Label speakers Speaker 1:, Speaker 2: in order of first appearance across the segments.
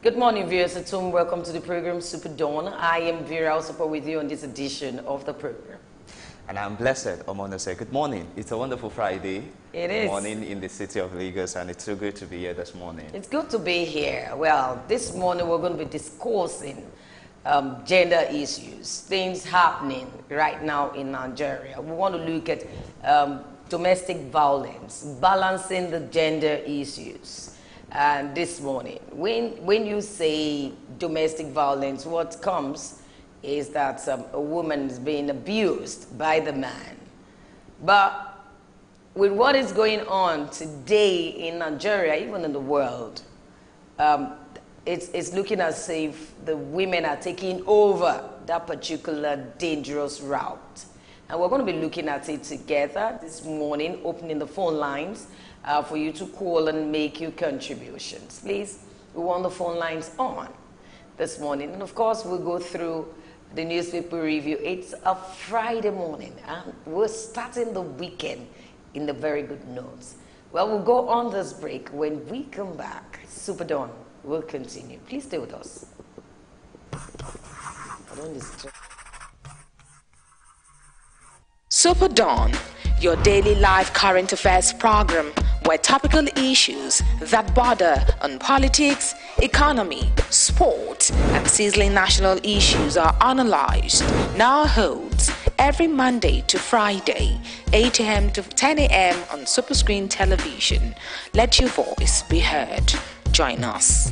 Speaker 1: Good morning, viewers at home. Welcome to the program SuperDawn. I am Vera, also with you on this edition of the program.
Speaker 2: And I'm Blessed Omonose. Good morning. It's a wonderful Friday.
Speaker 1: It is.
Speaker 2: Morning in the city of Lagos, and it's so good to be here this morning.
Speaker 1: It's good to be here. Well, this morning we're going to be discussing gender issues, things happening right now in Nigeria. We want to look at domestic violence, balancing the gender issues. And this morning, when you say domestic violence, what comes is that a woman is being abused by the man. But with what is going on today in Nigeria, even in the world, it's looking as if the women are taking over that particular dangerous route. And we're going to be looking at it together this morning, opening the phone lines for you to call and make your contributions. Please, we want the phone lines on this morning. And of course, we'll go through the newspaper review. It's a Friday morning, and we're starting the weekend in the very good notes. Well, we'll go on this break. When we come back, SuperDawn will continue. Please stay with us.
Speaker 3: SuperDawn, your daily live current affairs program where topical issues that border on politics, economy, sport, and sizzling national issues are analyzed, now holds every Monday to Friday, 8 a.m. to 10 a.m. on Superscreen Television. Let your voice be heard. Join us.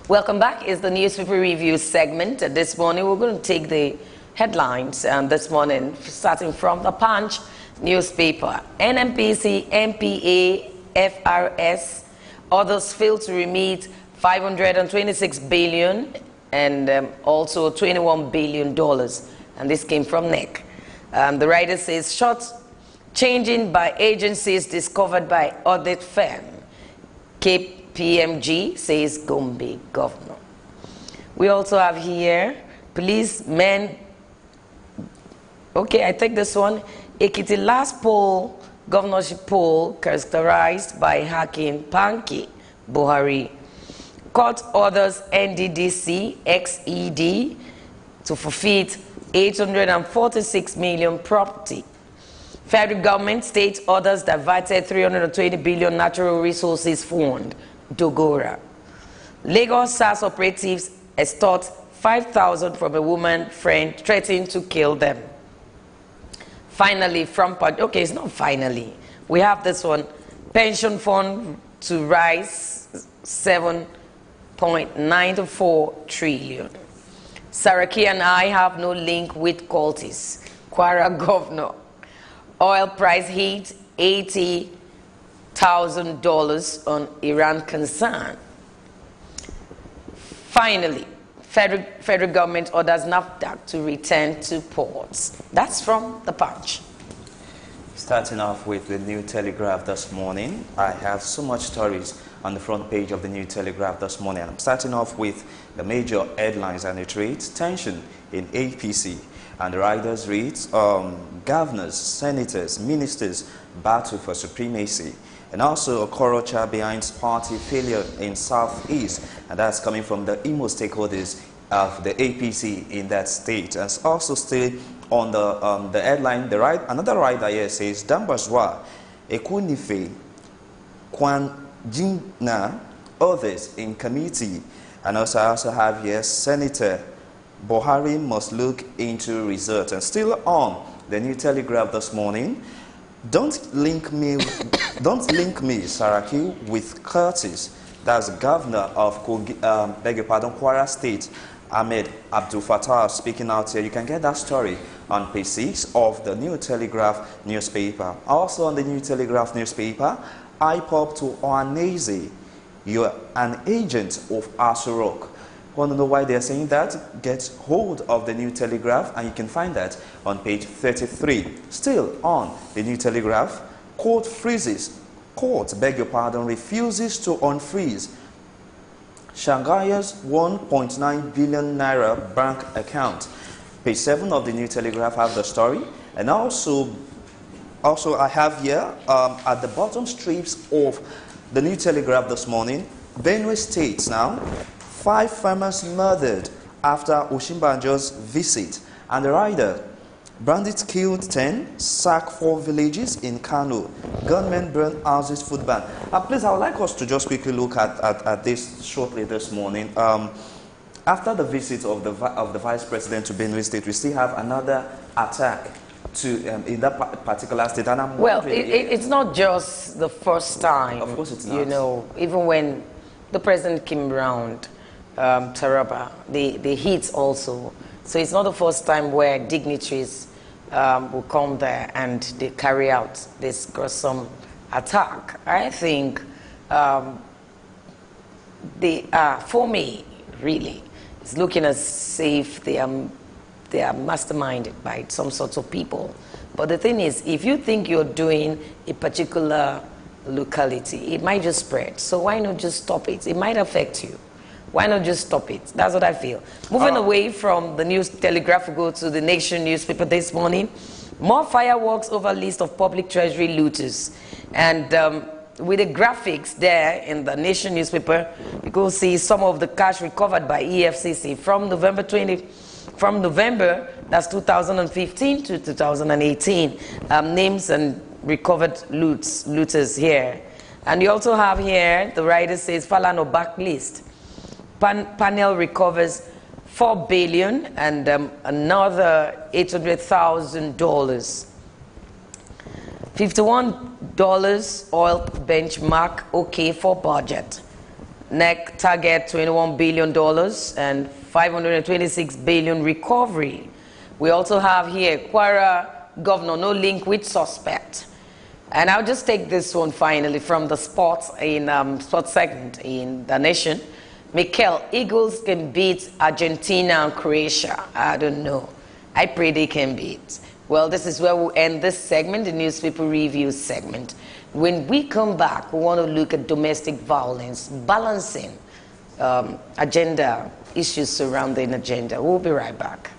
Speaker 1: Welcome back. It's the newspaper review segment. This morning, we're going to take the headlines this morning, starting from the Punch newspaper. NNPC, MPA, FRS, others fail to remit $526 billion and also $21 billion. And this came from NEC. The writer says, shots changing by agencies discovered by audit firm. KPMG says Gombe governor. We also have here policemen. Okay, I take this one. Ekiti last poll, governorship poll characterized by hacking Panki Buhari. Court orders NDDC XED to forfeit 846 million property. Federal government state orders diverted 320 billion natural resources fund. Dogora. Lagos SARS operatives extort 5,000 from a woman friend threatening to kill them. Finally, from okay, it's not finally. We have this one. Pension fund to rise 7.94 trillion. Saraki and I have no link with cultists. Kwara governor. Oil price hit $80,000 on Iran concern. Finally, federal government orders NAFDAC to return to ports. That's from the Punch.
Speaker 2: Starting off with the New Telegraph this morning, I have so much stories on the front page of the New Telegraph this morning. I'm starting off with the major headlines, and it reads, tension in APC. And the riders reads, governors, senators, ministers battle for supremacy. And also a Okorocha behind party failure in Southeast. And that's coming from the Imo stakeholders of the APC in that state. And also still on the headline, another rider here says, Dambaswa, Ekunife, Kwan Jingna, others in committee. And also I also have here Senator Buhari must look into results. And still on the New Telegraph this morning, don't link me, Saraki, with Curtis. That's the governor of Kwara State. Ahmed Abdul Fattah speaking out here. You can get that story on page 6 of the New Telegraph newspaper. Also on the New Telegraph newspaper, IPOP to Ohaneze, you're an agent of Asurok. Want to know why they're saying that? Get hold of the New Telegraph, and you can find that on page 33. Still on the New Telegraph, court refuses to unfreeze Shanghai's 1.9 billion naira bank account. Page 7 of the New Telegraph have the story. And also I have here at the bottom strips of the New Telegraph this morning, Benue State now, 5 farmers murdered after Osinbajo's visit. And the rider, bandits killed 10, sack 4 villages in Kano. Gunmen burn houses, food ban. Please, I would like us to just quickly look at this shortly this morning. After the visit of the Vice President to Benue State, we still have another attack in that particular state. And
Speaker 1: well, it's not just the first time.
Speaker 2: Of course it's not.
Speaker 1: You know, even when the President came around Taraba, the heat also. So it's not the first time where dignitaries will come there and they carry out this gruesome attack. I think they are, for me, really, it's looking as if they are masterminded by some sorts of people. But the thing is, if you think you're doing a particular locality, it might just spread. So why not just stop it? It might affect you. Why not just stop it? That's what I feel. Moving away from the News Telegraph, we go to the Nation newspaper this morning. More fireworks over list of public treasury looters. And with the graphics there in the Nation newspaper, you can see some of the cash recovered by EFCC from November, that's 2015 to 2018. Names and recovered looters here. And you also have here, the writer says, Falano backlist. Panel recovers $4 billion and another $800,000. $51 oil benchmark okay for budget. NEC target $21 billion and $526 billion recovery. We also have here Kwara governor no link with suspect. And I'll just take this one finally from the sports segment in the Nation. Mikel, Eagles can beat Argentina and Croatia. I don't know. I pray they can beat. Well, this is where we'll end this segment, the newspaper review segment. When we come back, we want to look at domestic violence, balancing agenda, issues surrounding agenda. We'll be right back.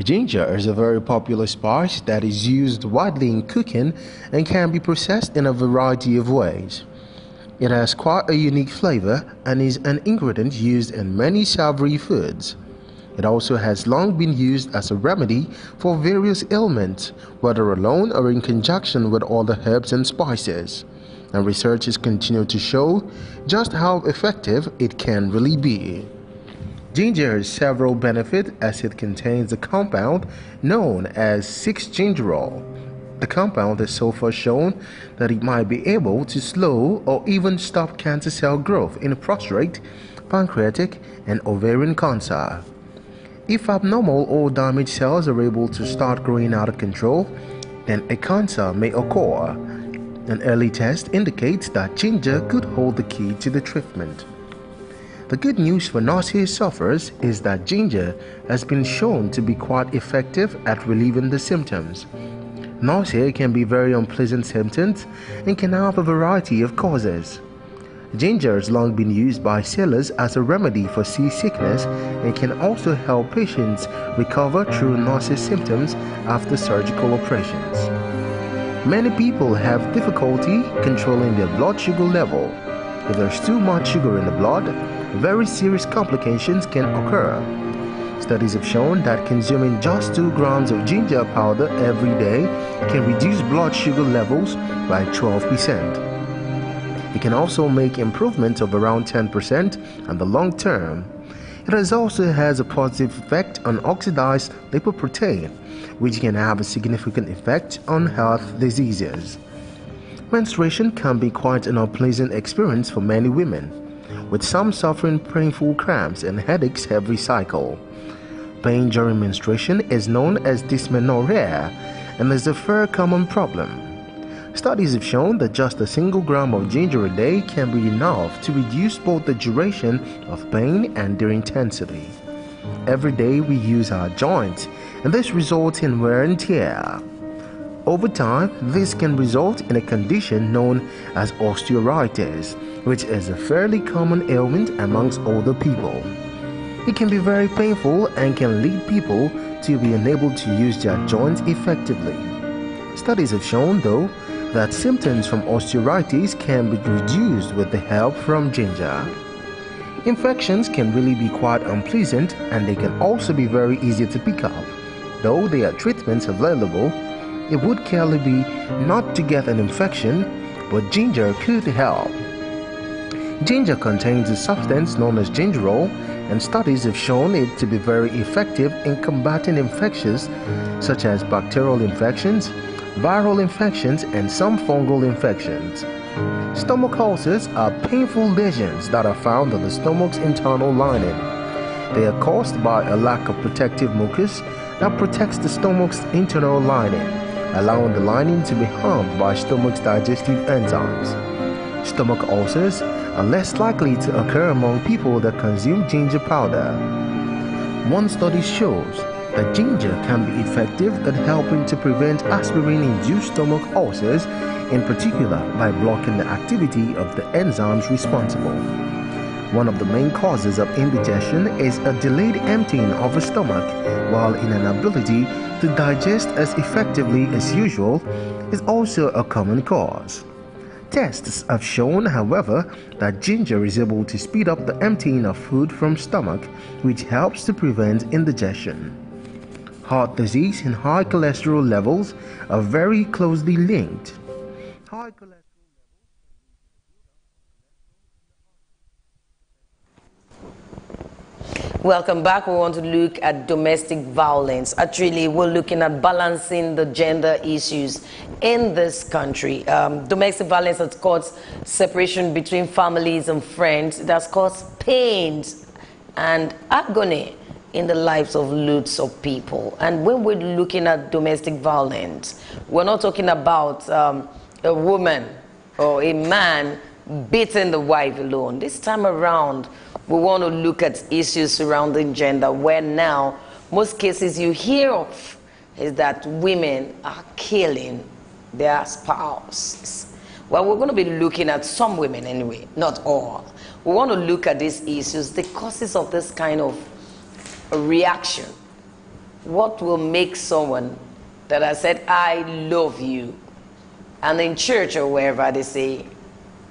Speaker 4: Ginger is a very popular spice that is used widely in cooking and can be processed in a variety of ways. It has quite a unique flavor and is an ingredient used in many savory foods. It also has long been used as a remedy for various ailments, whether alone or in conjunction with other herbs and spices. And researchers continue to show just how effective it can really be. Ginger has several benefits as it contains a compound known as 6-gingerol. The compound has so far shown that it might be able to slow or even stop cancer cell growth in prostate, pancreatic, and ovarian cancer. If abnormal or damaged cells are able to start growing out of control, then a cancer may occur. An early test indicates that ginger could hold the key to the treatment. The good news for nausea sufferers is that ginger has been shown to be quite effective at relieving the symptoms. Nausea can be very unpleasant symptoms and can have a variety of causes. Ginger has long been used by sailors as a remedy for seasickness and can also help patients recover through nausea symptoms after surgical operations. Many people have difficulty controlling their blood sugar level. If there's too much sugar in the blood, very serious complications can occur. Studies have shown that consuming just 2 grams of ginger powder every day can reduce blood sugar levels by 12%. It can also make improvements of around 10% in the long term. It also has a positive effect on oxidized lipoprotein, which can have a significant effect on heart diseases. Menstruation can be quite an unpleasant experience for many women, with some suffering painful cramps and headaches every cycle. Pain during menstruation is known as dysmenorrhea and is a very common problem. Studies have shown that just a single gram of ginger a day can be enough to reduce both the duration of pain and their intensity. Every day we use our joints, and this results in wear and tear. Over time, this can result in a condition known as osteoarthritis, which is a fairly common ailment amongst older people. It can be very painful and can lead people to be unable to use their joints effectively. Studies have shown, though, that symptoms from osteoarthritis can be reduced with the help from ginger. Infections can really be quite unpleasant, and they can also be very easy to pick up. Though there are treatments available, it would clearly be not to get an infection, but ginger could help. Ginger contains a substance known as gingerol, and studies have shown it to be very effective in combating infections such as bacterial infections, viral infections, and some fungal infections. Stomach ulcers are painful lesions that are found on the stomach's internal lining. They are caused by a lack of protective mucus that protects the stomach's internal lining, allowing the lining to be harmed by stomach's digestive enzymes. Stomach ulcers are less likely to occur among people that consume ginger powder. One study shows that ginger can be effective at helping to prevent aspirin-induced stomach ulcers, in particular by blocking the activity of the enzymes responsible. One of the main causes of indigestion is a delayed emptying of the stomach, while inability to digest as effectively as usual is also a common cause. Tests have shown, however, that ginger is able to speed up the emptying of food from stomach, which helps to prevent indigestion. Heart disease and high cholesterol levels are very closely linked. High cholesterol
Speaker 1: Welcome back. We want to look at domestic violence. Actually, we're looking at balancing the gender issues in this country. Domestic violence has caused separation between families and friends. It has caused pain and agony in the lives of loads of people. And when we're looking at domestic violence, we're not talking about a woman or a man beating the wife alone. This time around, we want to look at issues surrounding gender, where now most cases you hear of is that women are killing their spouses. Well, we're going to be looking at some women anyway, not all. We want to look at these issues, the causes of this kind of reaction. What will make someone that has said, I love you, and in church or wherever they say,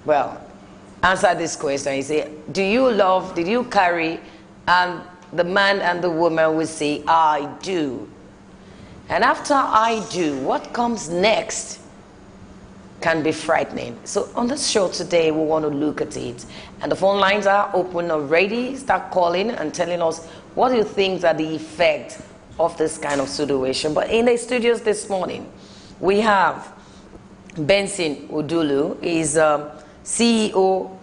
Speaker 1: well, answer this question. You say, do you love, did you carry? And the man and the woman will say, I do. And after I do, what comes next can be frightening. So on this show today, we want to look at it. And the phone lines are open already. Start calling and telling us what you think are the effects of this kind of situation. But in the studios this morning, we have Benson Udulu. He's CEO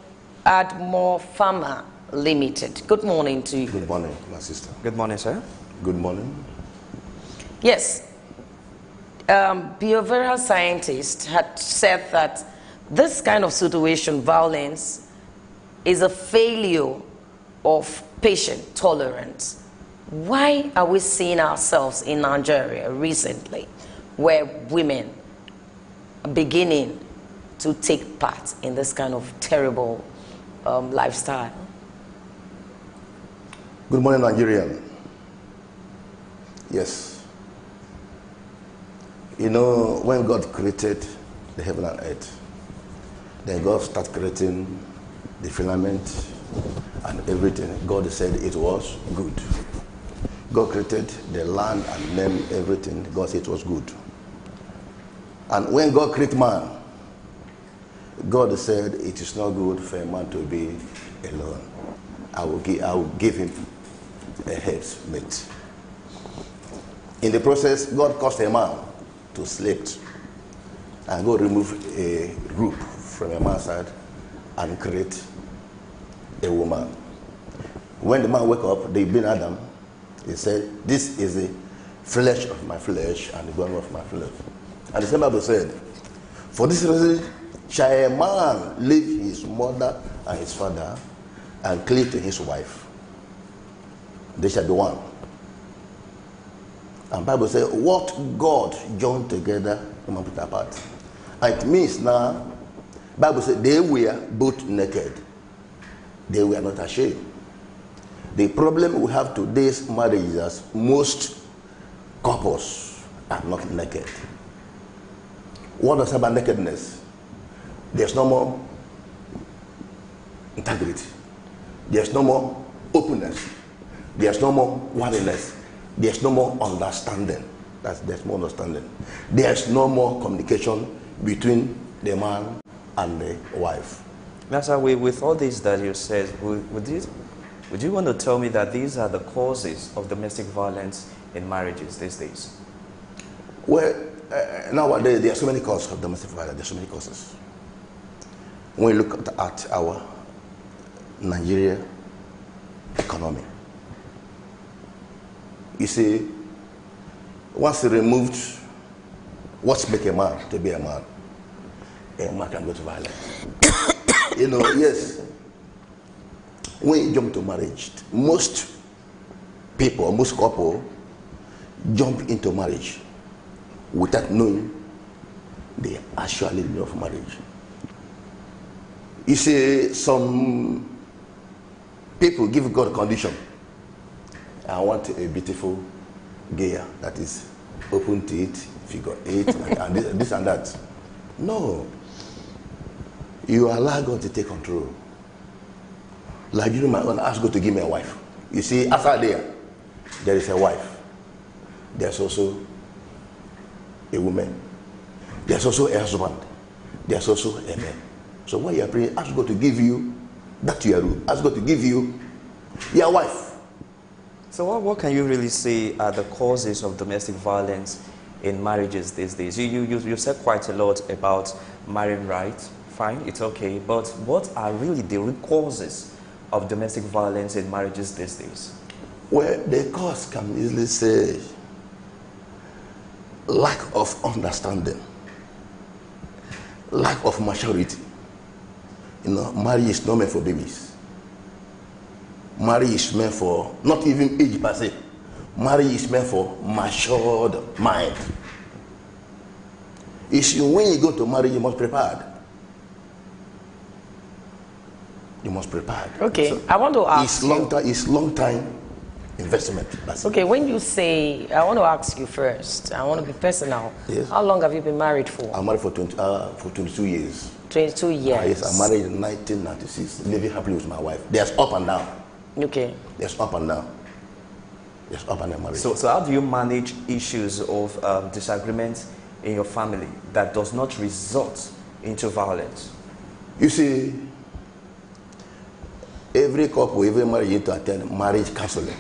Speaker 1: at More Pharma Limited. Good morning to you.
Speaker 5: Good morning, my sister.
Speaker 2: Good morning, sir.
Speaker 5: Good morning.
Speaker 1: Yes. Behavioral scientists had said that this kind of situation, violence, is a failure of patient tolerance. Why are we seeing ourselves in Nigeria recently where women are beginning to take part in this kind of terrible lifestyle?
Speaker 5: Good morning, Nigerian. Yes. You know, when God created the heaven and earth, then God started creating the firmament and everything. God said it was good. God created the land and named everything. God said it was good. And when God created man, God said it is not good for a man to be alone. I will give him a helpmate. In the process, God caused a man to sleep, and God removed a roof from a man's side and create a woman. When the man woke up, the Ben Adam, he said, "This is the flesh of my flesh and the bone of my flesh." And the same Bible said, "For this reason shall a man leave his mother and his father and cleave to his wife. They shall be one." And Bible says, what God joined together, no man put apart. And it means now, Bible says they were both naked. They were not ashamed. The problem we have today's marriage is that most couples are not naked. What does about nakedness? There's no more integrity. There's no more openness. There's no more worthiness. There's no more understanding. There's more understanding. There's no more communication between the man and the wife.
Speaker 2: Now, sir, with all this that you said, would you want to tell me that these are the causes of domestic violence in marriages these days?
Speaker 5: Well, nowadays there are so many causes of domestic violence. There are so many causes. When we look at our Nigeria economy, you see, once you removed what's make a man to be a man can go to violence. You know, yes. When you jump to marriage, most people, most couple jump into marriage without knowing the actual meaning of marriage. You see, some people give God a condition. I want a beautiful girl that is open to it, figure 8, and this and that. No. You allow God to take control. Like you might want to ask God to give me a wife. You see, after there is a wife. There's also a woman. There's also a husband. There's also a man. So when you are praying, ask God to give you that you are rude. Ask God to give you your wife.
Speaker 2: So what can you really say are the causes of domestic violence in marriages these days? You said quite a lot about marrying right. Fine, it's okay. But what are really the root causes of domestic violence in marriages these days?
Speaker 5: Well, the cause can easily say lack of understanding, lack of maturity. You know, marriage is not meant for babies. Marriage is meant for, not even age per se. Marriage is meant for matured mind. You see, when you go to marriage, you must prepare. You must prepare.
Speaker 1: Okay,
Speaker 5: So
Speaker 1: I want to ask
Speaker 5: it's long-time investment.
Speaker 1: Okay, when you say, I want to ask you first, I want to be personal.
Speaker 5: Yes.
Speaker 1: How long have you been married for?
Speaker 5: I'm married for 22 years.
Speaker 1: 22 years.
Speaker 5: Yes, I married in 1996, living happily with my wife. There's up and down.
Speaker 1: Okay.
Speaker 5: There's up and down. There's up and down marriage.
Speaker 2: So how do you manage issues of disagreement in your family that does not result into violence?
Speaker 5: You see, every couple, every marriage, you need to attend marriage counseling.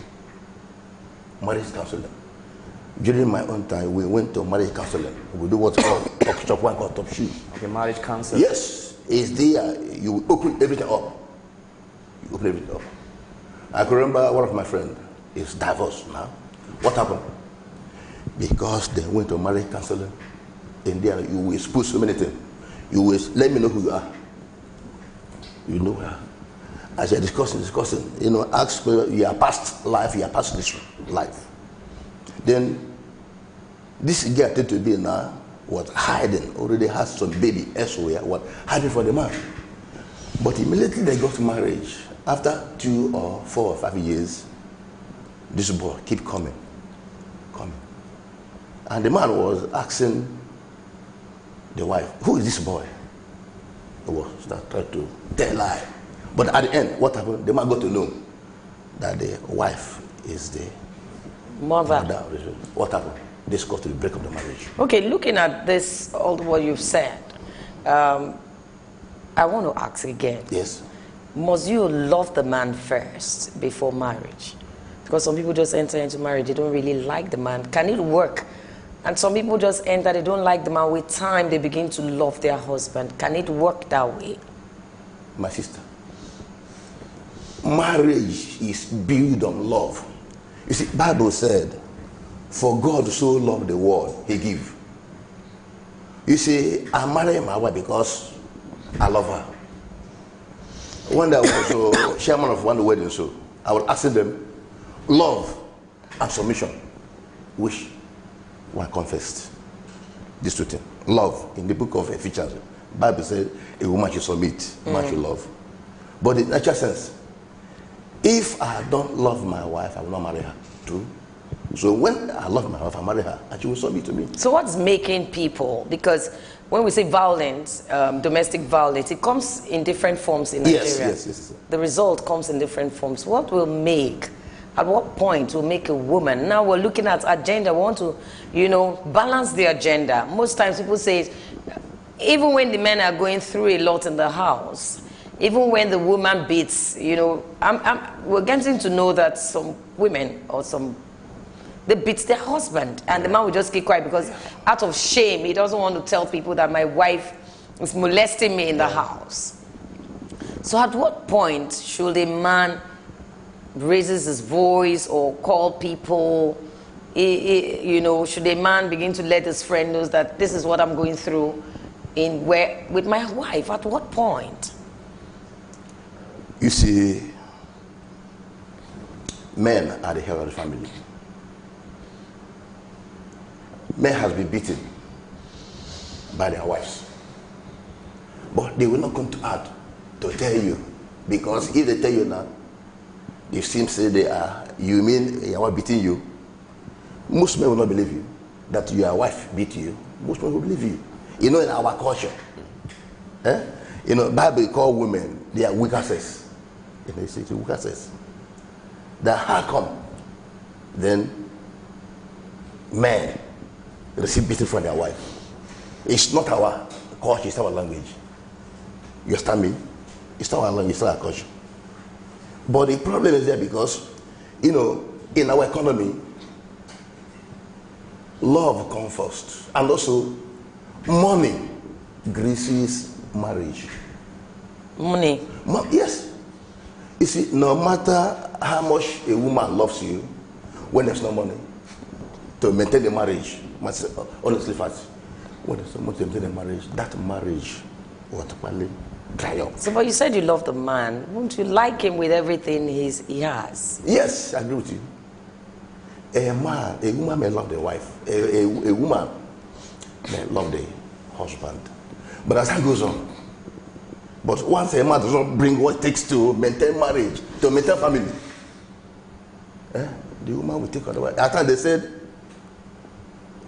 Speaker 5: Marriage counseling. During my own time, we went to marriage counseling. We do what's called top one called top shoes.
Speaker 2: Okay, marriage counseling.
Speaker 5: Yes, it's there. You open everything up. You open everything up. I can remember one of my friends is divorced now. What happened? Because they went to marriage counseling. In there, you will expose so many things. You will let me know who you are. You know who you are. as you're discussing, you know, ask your past life, your past this life. Then this girl tend to be now was hiding, already has some baby elsewhere, what hiding for the man. But immediately they got marriage. After 2 or 4 or 5 years, this boy keep coming. And the man was asking the wife, who is this boy? He was trying to tell a lie. But at the end, what happened? The man got to know that the wife is the
Speaker 1: mother.
Speaker 5: What happened? This got to the break of the marriage.
Speaker 1: Okay, looking at this, all what you've said, I want to ask again.
Speaker 5: Yes.
Speaker 1: Must you love the man first before marriage? Because some people just enter into marriage, they don't really like the man. Can it work? And some people just enter, they don't like the man. With time, they begin to love their husband. Can it work that way?
Speaker 5: My sister, marriage is built on love. You see, Bible said, for God so loved the world, he gave. You see, I marry my wife because I love her. When I was chairman of one wedding show, I was asking them, love and submission, which one confessed. These two things. Love, in the book of Ephesians, Bible said a woman should submit, a man should love. But in natural sense, if I don't love my wife, I will not marry her. True. So when I love my wife, I marry her, and she will submit to me.
Speaker 1: So what's making people, because when we say violence, domestic violence, it comes in different forms in Nigeria.
Speaker 5: Yes.
Speaker 1: The result comes in different forms. What will make, at what point will make a woman, now we're looking at agenda, we want to, you know, balance the agenda. Most times people say, even when the men are going through a lot in the house, even when the woman beats, you know, we're getting to know that some women or they beat their husband, and the man will just keep quiet because out of shame, he doesn't want to tell people that my wife is molesting me in the house. So at what point should a man raises his voice or call people? You know, should a man begin to let his friend know that this is what I'm going through with my wife? At what point?
Speaker 5: You see, men are the head of the family. Men has been beaten by their wives, but they will not come to out to tell you, because if they tell you now, you seem to say they are, you mean your wife beating you. Most men will not believe you that your wife beat you. Most men will believe you. You know, in our culture, you know, Bible call women they are weaker sex. You know, it's weaker sex. That how come then men receive beating from their wife? It's not our culture, it's our language. You understand me? It's not our language, it's not our culture. But the problem is there because, you know, in our economy, love comes first. And also, money greases marriage.
Speaker 1: Money?
Speaker 5: Yes. You see, no matter how much a woman loves you, when there's no money to maintain the marriage, honestly, fast, when there's no money to maintain the marriage, that marriage will probably dry up.
Speaker 1: So, but you said you love the man. Won't you like him with everything he has?
Speaker 5: Yes, I agree with you. A woman may love the wife. A woman may love the husband. But as time goes on, but once a man does not bring what it takes to maintain marriage, to maintain family, the woman will take other wife. At times they said,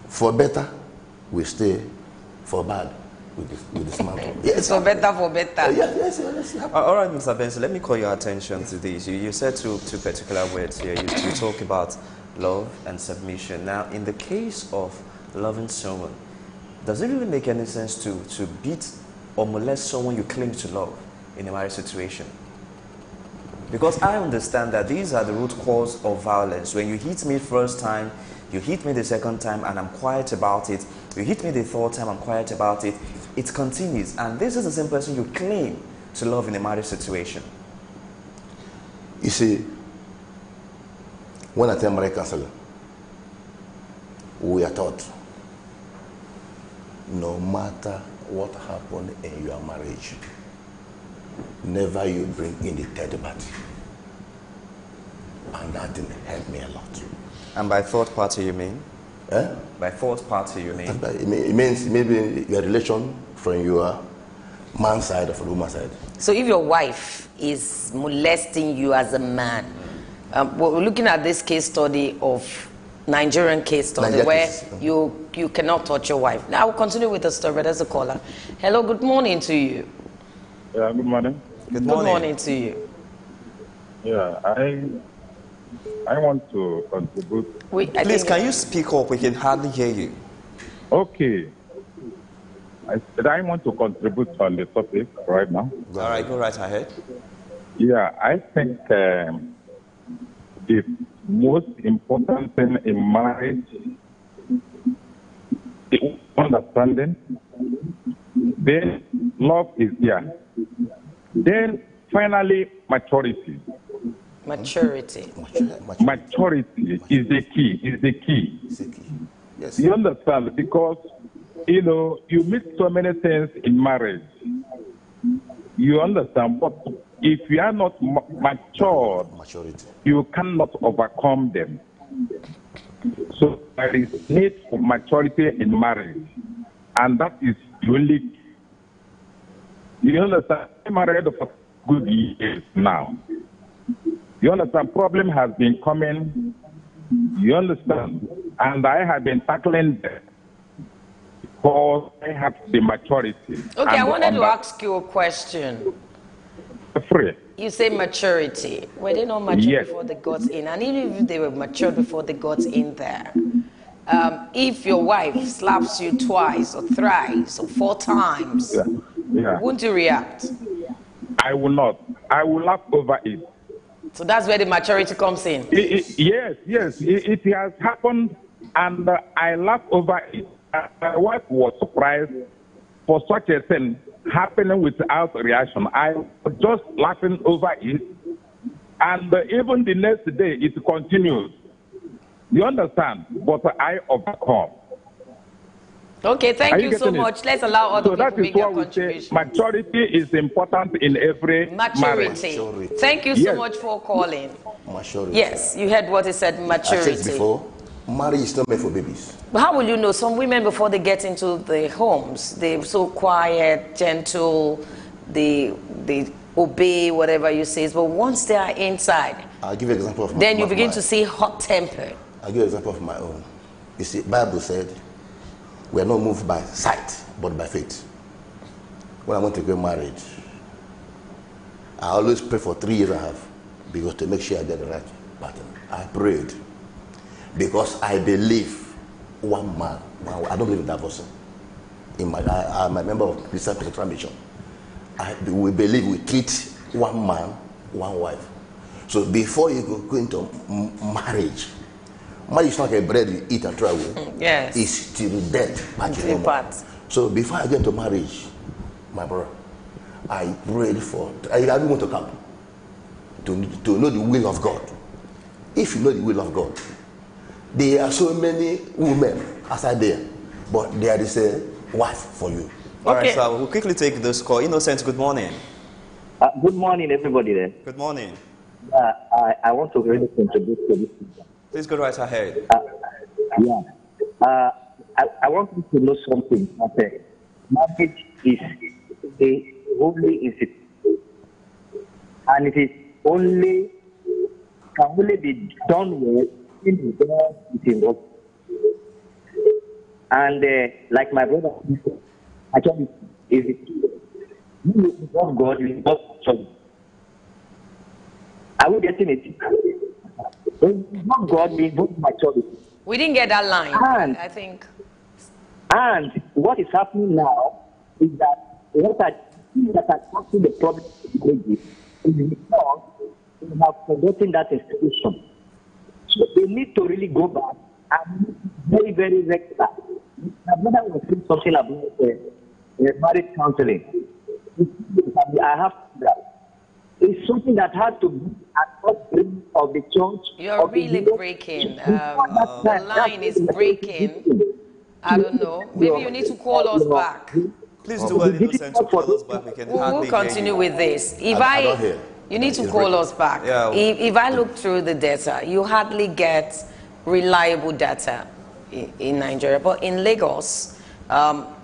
Speaker 5: for better, we stay. For bad, we dismantle. Yes,
Speaker 1: for better, for better.
Speaker 5: Yes.
Speaker 2: All right, Mr. Benson, let me call your attention to this. You said two particular words here. You talk about love and submission. Now, in the case of loving someone, does it really make any sense to beat or molest someone you claim to love in a marriage situation? Because I understand that these are the root cause of violence. When you hit me first time, you hit me the second time, and I'm quiet about it. You hit me the third time, I'm quiet about it. It continues. And this is the same person you claim to love in a marriage situation.
Speaker 5: You see, when I attend marriage counseling, we are taught, no matter what happened in your marriage, never you bring in the third party. And that thing helped me a lot.
Speaker 2: And by third party, you mean?
Speaker 5: Eh?
Speaker 2: By fourth party, you mean?
Speaker 5: It means maybe your relation from your man's side or from the woman's side.
Speaker 1: So if your wife is molesting you as a man, we're looking at this case study of Nigerian case study where you cannot touch your wife. Now we'll continue with the story. There's a caller. Hello, good morning to you.
Speaker 6: Yeah, good morning.
Speaker 2: Good morning.
Speaker 1: Good morning to you.
Speaker 6: Yeah, I want to contribute.
Speaker 2: Please, can you speak up? We can hardly hear you.
Speaker 6: Okay. I said I want to contribute on the topic right now.
Speaker 2: All right, go right ahead.
Speaker 6: Yeah, I think the most important thing in marriage is understanding. Then love is there. Then finally maturity.
Speaker 1: Maturity.
Speaker 6: Maturity is the key. Is the key.
Speaker 5: Yes.
Speaker 6: You understand? Because you meet so many things in marriage. You understand? But if you are not mature, you cannot overcome them. So there is need for maturity in marriage, and that is unique. You understand? I'm married for good years now. You understand? Problem has been coming. You understand? And I have been tackling them because I have the maturity.
Speaker 1: Okay, I wanted to ask you a question.
Speaker 6: Free.
Speaker 1: You say maturity. Were they not mature before they got in? And even if they were mature before they got in there, if your wife slaps you twice or thrice or 4 times, wouldn't you react?
Speaker 6: I will not. I will laugh over it.
Speaker 1: So that's where the maturity comes in.
Speaker 6: Yes. It has happened, and I laugh over it. My wife was surprised for such a thing happening without reaction. I was just laughing over it, and even the next day it continues. You understand? But I overcome.
Speaker 1: Okay, thank you so much. Let's allow other people to make their contribution.
Speaker 6: Maturity is important in every marriage.
Speaker 1: Thank you so much for calling.
Speaker 5: Maturity.
Speaker 1: Yes, you heard what he said, maturity.
Speaker 5: I said before, marriage is not meant for babies.
Speaker 1: But how will you know? Some women, before they get into the homes, they're so quiet, gentle, they obey whatever you say. But once they are inside,
Speaker 5: I'll give you an example of
Speaker 1: then you begin to see hot temper.
Speaker 5: I'll give you an example of my own. You see, Bible said, we are not moved by sight, but by faith. When I want to get married, I always pray for 3 years and a half because to make sure I get the right pattern. I prayed because I believe one man. I don't believe in divorce. I'm a member of Christian Pentecostal Mission. We believe we treat one man, one wife. So before you go into marriage is not like a bread you eat and throw away.
Speaker 1: Yes.
Speaker 5: It's till death. So before I get into marriage, my brother, I prayed I didn't want to come to know the will of God. If you know the will of God, there are so many women outside there, but there is a wife for you.
Speaker 2: All right, so we'll quickly take this call. Innocent, good morning.
Speaker 7: Good morning, everybody there.
Speaker 2: Good morning.
Speaker 7: I want to really contribute to this.
Speaker 2: Please go right ahead.
Speaker 7: I want you to know something. Marriage is the only institution, and it is can only be done well in the God is involved. And like my brother, actually, if you involve God, you involve church. Are we getting it? Not God, we involve maturity.
Speaker 1: We didn't get that line,
Speaker 7: and,
Speaker 1: I think.
Speaker 7: And what is happening now is that what are causing the problem is because we have forgotten that institution. So they need to really go back and be very, very regular. My brother was saying something about marriage counseling. I have that. It's something that has to be at the bring of the church.
Speaker 1: You're really breaking. The line is breaking. I don't know. Maybe you need to call us back.
Speaker 2: Please do well innocent to call us back. We can hardly
Speaker 1: We'll continue with this. If
Speaker 5: I don't hear.
Speaker 1: You need to call us back.
Speaker 2: Yeah.
Speaker 1: If I look through the data, you hardly get reliable data in Nigeria. But in Lagos,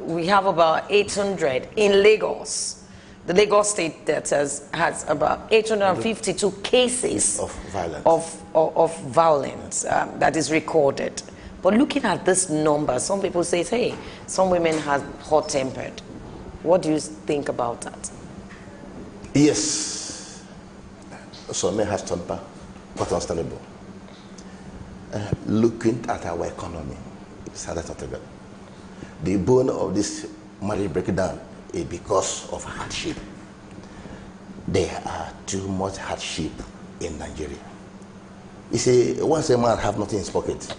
Speaker 1: we have about 800 in Lagos. The Lagos State data has about 852 cases
Speaker 5: of violence,
Speaker 1: of violence that is recorded. But looking at this number, some people say, hey, some women are hot-tempered. What do you think about that?
Speaker 5: Yes. Some men have temper, quite understandable. Looking at our economy, it's not together. The bone of this marriage breakdown is because of hardship. There are too much hardship in Nigeria. You see, once a man have nothing in his pocket,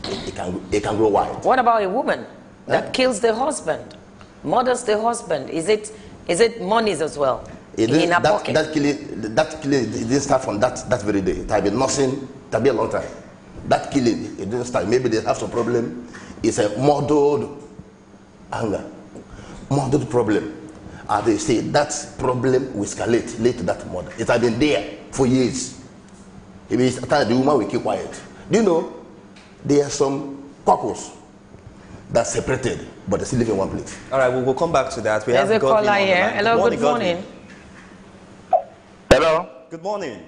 Speaker 5: it can grow wild.
Speaker 1: What about a woman that kills the husband, murders the husband? Is it monies as well in her pocket?
Speaker 5: That killing didn't start from that very day. It had been nothing. It had been a long time. That killing, it didn't start. Maybe they have some problem. It's a modeled anger, modeled problem. And they say that problem will escalate later that murder. It had been there for years. It means at times the woman will keep quiet. Do you know there are some couples that separated, but they still live in one place?
Speaker 2: All right, we'll come back to that. We
Speaker 1: There's
Speaker 2: have
Speaker 1: a caller here. Hello, good morning.
Speaker 8: Hello.
Speaker 2: Good morning.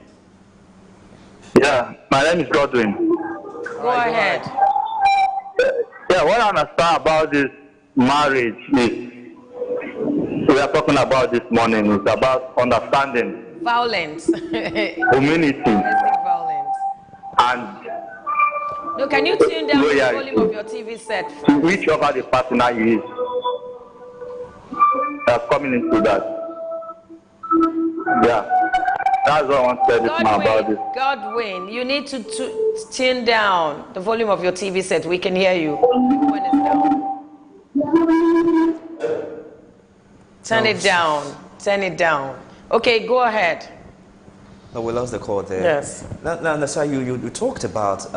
Speaker 8: Yeah, my name is Godwin.
Speaker 1: Go ahead.
Speaker 8: Yeah, what I understand about this marriage is, we are talking about this morning, is about understanding.
Speaker 1: Violence.
Speaker 8: Community.
Speaker 1: Domestic violence.
Speaker 8: And
Speaker 1: no, can you tune down the volume of your TV set?
Speaker 8: Whichever the partner is, coming into that. Yeah. That's what I want to say this man about this.
Speaker 1: Godwin, you need to tune down the volume of your TV set. We can hear you when it's down. Turn it down. Turn it down. Okay, go ahead.
Speaker 2: No, we lost the call there.
Speaker 1: Yes.
Speaker 2: Now, sir, you talked about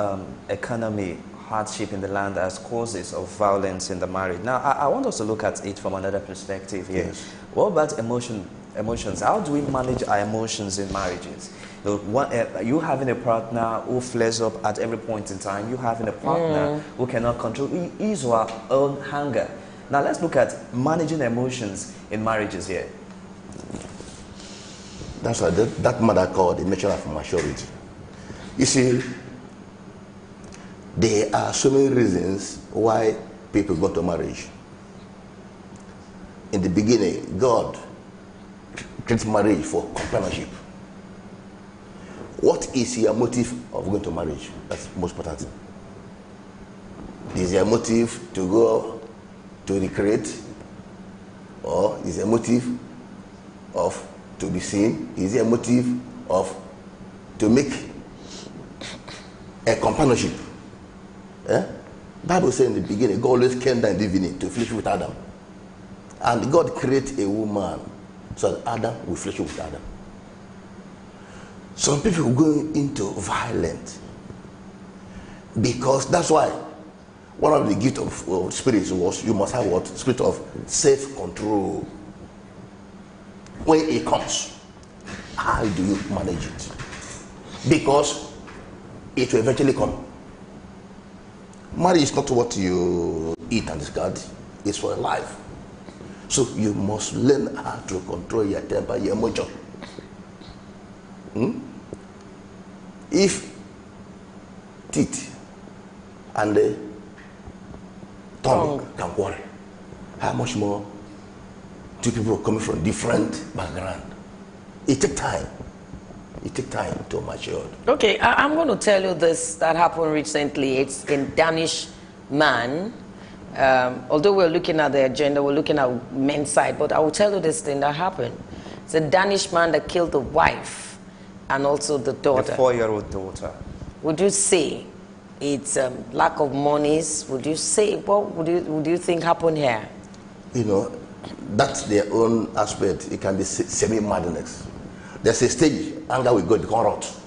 Speaker 2: economy, hardship in the land as causes of violence in the marriage. Now, I want us to look at it from another perspective here.
Speaker 5: Yes.
Speaker 2: What about emotions? How do we manage our emotions in marriages? You having a partner who flares up at every point in time, you having a partner who cannot control his or her own anger. Now, let's look at managing emotions in marriages here.
Speaker 5: That's why that mother called a measure of maturity. You see, there are so many reasons why people go to marriage. In the beginning, God created marriage for companionship. What is your motive of going to marriage? That's the most important thing. Is your motive to go to recreate, or is a motive of to be seen? Is a motive of to make a companionship? Bible says in the beginning, God always came down in the evening to fellowship with Adam, and God created a woman so that Adam will fellowship with Adam. Some people go into violence because that's why one of the gifts of spirits was you must have what? Spirit of self-control. When it comes, how do you manage it? Because it will eventually come. Marriage is not what you eat and discard, it's for life. So you must learn how to control your temper, your emotion. If teeth and the tongue can quarrel, how much more two people coming from different background? It takes time. It takes time to mature.
Speaker 1: Okay, I'm going to tell you this that happened recently. It's a Danish man. Although we're looking at the agenda, we're looking at men's side, but I will tell you this thing that happened. It's a Danish man that killed the wife and also the daughter.
Speaker 2: The 4-year-old daughter.
Speaker 1: Would you say it's lack of monies? Would you say, what would you think happened here?
Speaker 5: You know, that's their own aspect. It can be semi-madness. There's a stage, anger will go, it can't rot.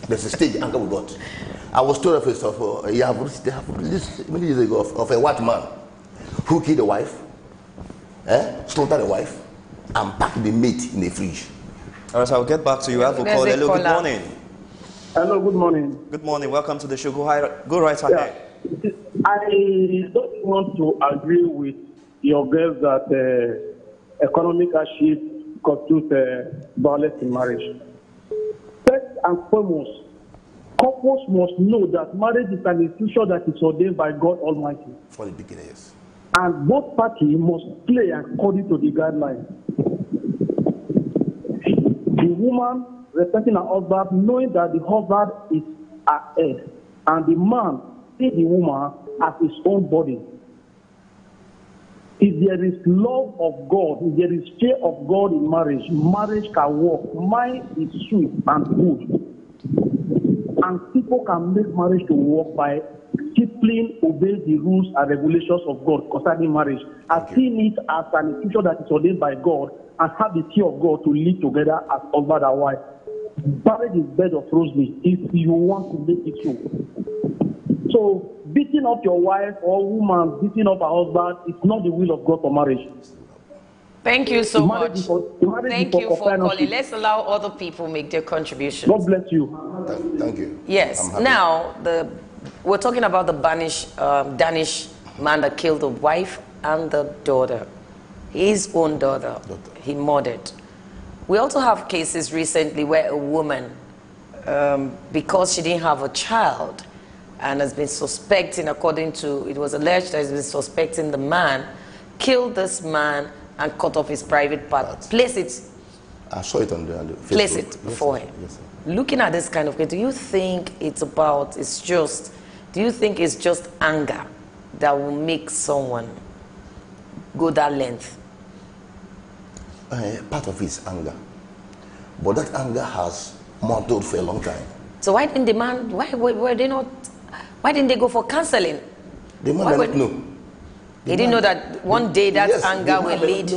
Speaker 5: There's a stage, anger will go. I was told of this many years ago of a white man who killed the wife slaughter the wife, and pack the meat in the fridge.
Speaker 2: All right, so I'll get back to you. I have a call. Hello, good morning.
Speaker 9: Hello, good morning.
Speaker 2: Good morning. Welcome to the show. Go right ahead.
Speaker 9: I don't want to agree with your girls that economic hardship constitutes violence in marriage. First and foremost, couples must know that marriage is an institution that is ordained by God Almighty.
Speaker 5: For the beginners.
Speaker 9: And both parties must play according to the guidelines. The woman respecting her husband, knowing that the husband is her head, and the man see the woman as his own body. If there is love of God, if there is fear of God in marriage, marriage can work. Mine is sweet and good. And people can make marriage to work by discipline, obey the rules and regulations of God concerning marriage. I see it as an institution that is ordained by God and have the fear of God to live together as husband and wife. Marriage is bed of roses if you want to make it so. So beating up your wife or woman beating up her husband is not the will of God for marriage.
Speaker 1: Thank you so much. Thank you for calling. Let's allow other people make their contributions.
Speaker 9: God bless you.
Speaker 5: Thank you.
Speaker 1: Yes. Now, we're talking about the Danish man that killed the wife and the daughter, his own daughter. He murdered. We also have cases recently where a woman, because she didn't have a child, and has been suspecting, according to, it was alleged that has been suspecting the man, killed this man and cut off his private part. Place it.
Speaker 5: I saw it on the Facebook.
Speaker 1: Place it before him.
Speaker 5: Yes,
Speaker 1: Looking at this kind of case, do you think it's just anger that will make someone go that length?
Speaker 5: Part of it is anger. But that anger has mounted for a long time.
Speaker 1: So why didn't the man, why didn't they go for counseling?
Speaker 5: The man may not know.
Speaker 1: He didn't know that one day that anger will lead.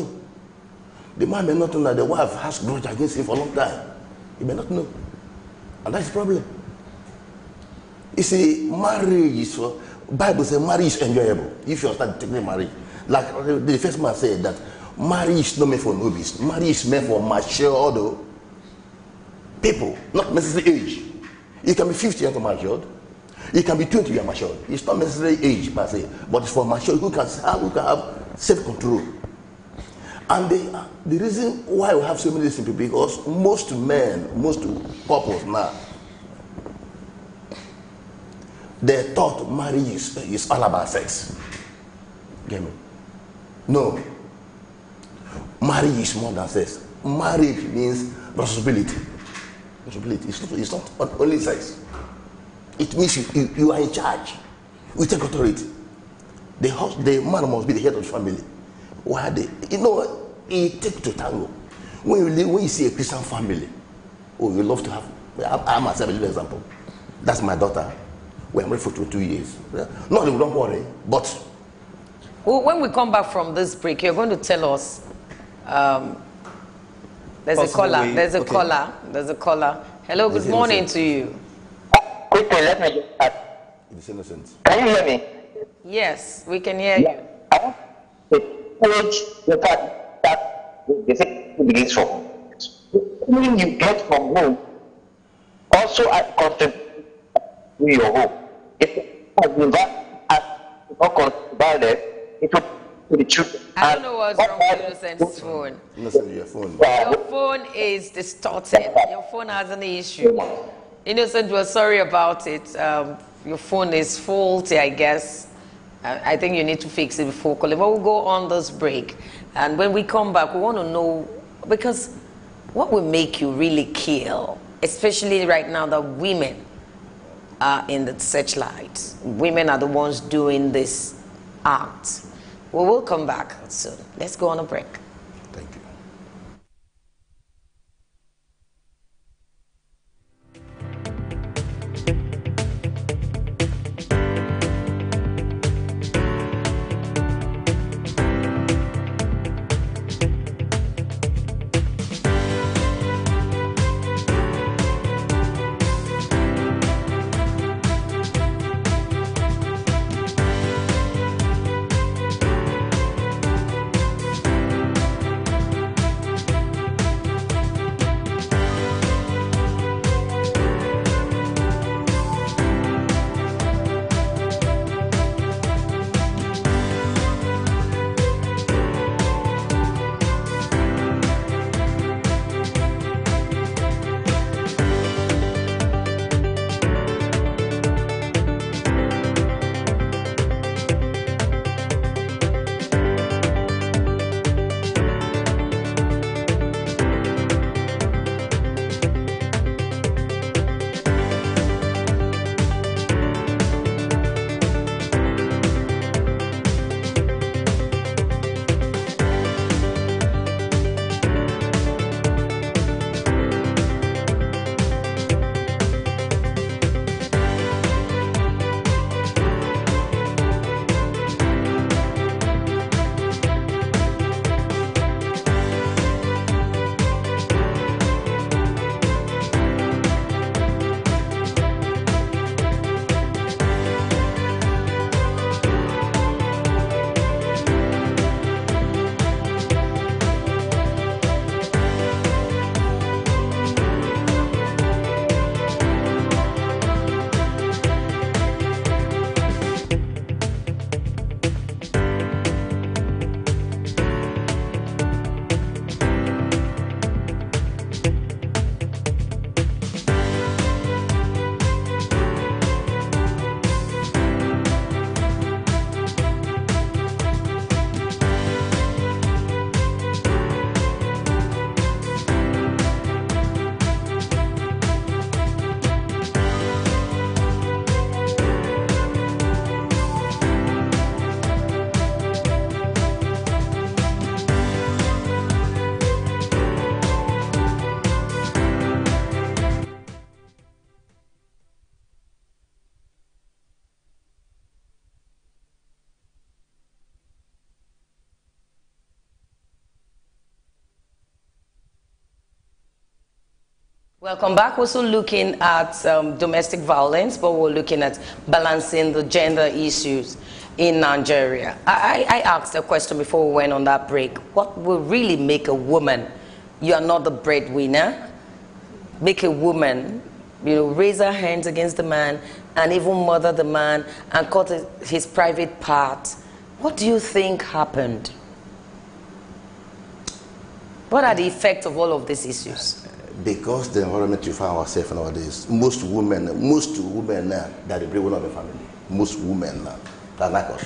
Speaker 5: The man may not know that the wife has grudge against him for a long time. He may not know. And that's the problem. You see, marriage is, Bible says marriage is enjoyable if you start taking marriage. Like the first man said that marriage is not meant for novice. Marriage is meant for mature people, not necessarily age. You can be 50 and matured. You can be 20 and matured. It's not necessarily age per se, but it's for mature who can have self-control. And the reason why we have so many people, because most couples now, they thought marriage is all about sex. Get me? No. Marriage is more than sex. Marriage means responsibility. It's not only sex. It means you are in charge. You take authority. The man must be the head of the family. Why are they? You know, it takes to tango. When you see a Christian family, you love to have. I myself a little example. That's my daughter. We're married for 2 years. No, don't worry. But
Speaker 1: when we come back from this break, you're going to tell us. There's a caller. There's a caller. Hello, good morning to you.
Speaker 10: Quickly, let me just add.
Speaker 5: It's innocent.
Speaker 10: Can you hear me?
Speaker 1: Yes, we can hear you.
Speaker 10: I want to encourage the fact that the thing begins from home. When you get from home, also contribute to your home. If it has been not violence, it will to the children.
Speaker 1: I don't know what's wrong with Innocent's phone.
Speaker 5: Innocent, your phone.
Speaker 1: Your phone is distorted. Your phone has an issue. Innocent, we're sorry about it. Your phone is faulty, I guess. I think you need to fix it before calling. But we'll go on this break. And when we come back, we want to know, because what will make you really kill, especially right now that women are in the searchlight. Women are the ones doing this act. We will come back soon. Let's go on a break.
Speaker 5: Thank you.
Speaker 1: Welcome back. We're still looking at domestic violence, but we're looking at balancing the gender issues in Nigeria. I asked a question before we went on that break. What will really make a woman, you are not the breadwinner, make a woman, raise her hands against the man and even murder the man and cut his private part? What do you think happened? What are the effects of all of these issues?
Speaker 5: Because the environment you find ourselves nowadays, most women now, that the breadwinner of the family. Most women now, that's like us.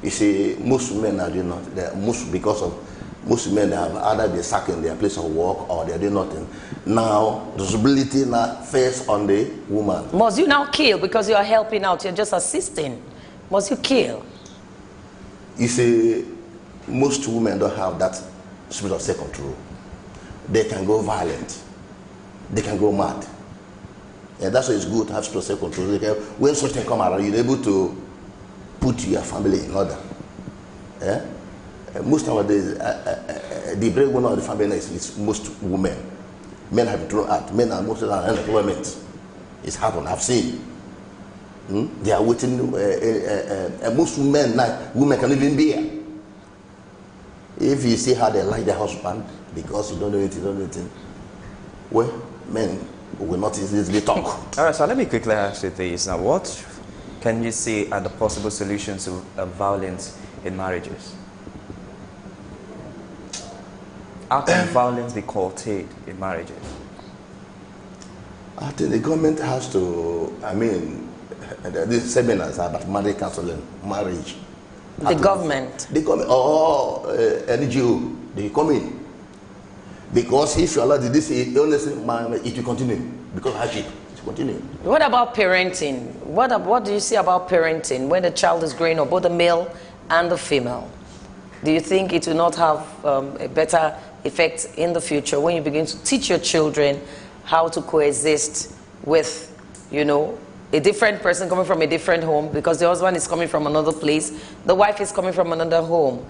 Speaker 5: You see, most women now do not. Most men have either been sacked in their place of work or they do nothing. Now, responsibility now falls on the woman.
Speaker 1: Must you now kill because you are helping out? You're just assisting. Must you kill?
Speaker 5: You see, most women don't have that spirit of self-control. They can go violent. They can go mad. And that's why it's good to have spirit of self-control. When such things come around, you're able to put your family in order. Yeah? Most nowadays, the breadwinner of the family is most women. Men have thrown out. Men are mostly on unemployment. It's happened. I've seen. They are waiting. Most women now, women can even be here. If you see how they like their husband, because you don't know anything, well, men will not easily talk.
Speaker 2: All right, so let me quickly ask you this. Now, what can you see are the possible solutions to violence in marriages? How can violence be curtailed in marriages?
Speaker 5: I think the government has to, these seminars about marriage counseling, marriage.
Speaker 1: The government?
Speaker 5: The government, or NGO, they come in. Because if you allow this, it will continue. Because hardship, it will continue.
Speaker 1: What about parenting? What do you see about parenting when the child is growing up, both the male and the female? Do you think it will not have a better effect in the future when you begin to teach your children how to coexist with, a different person coming from a different home, because the husband is coming from another place, the wife is coming from another home?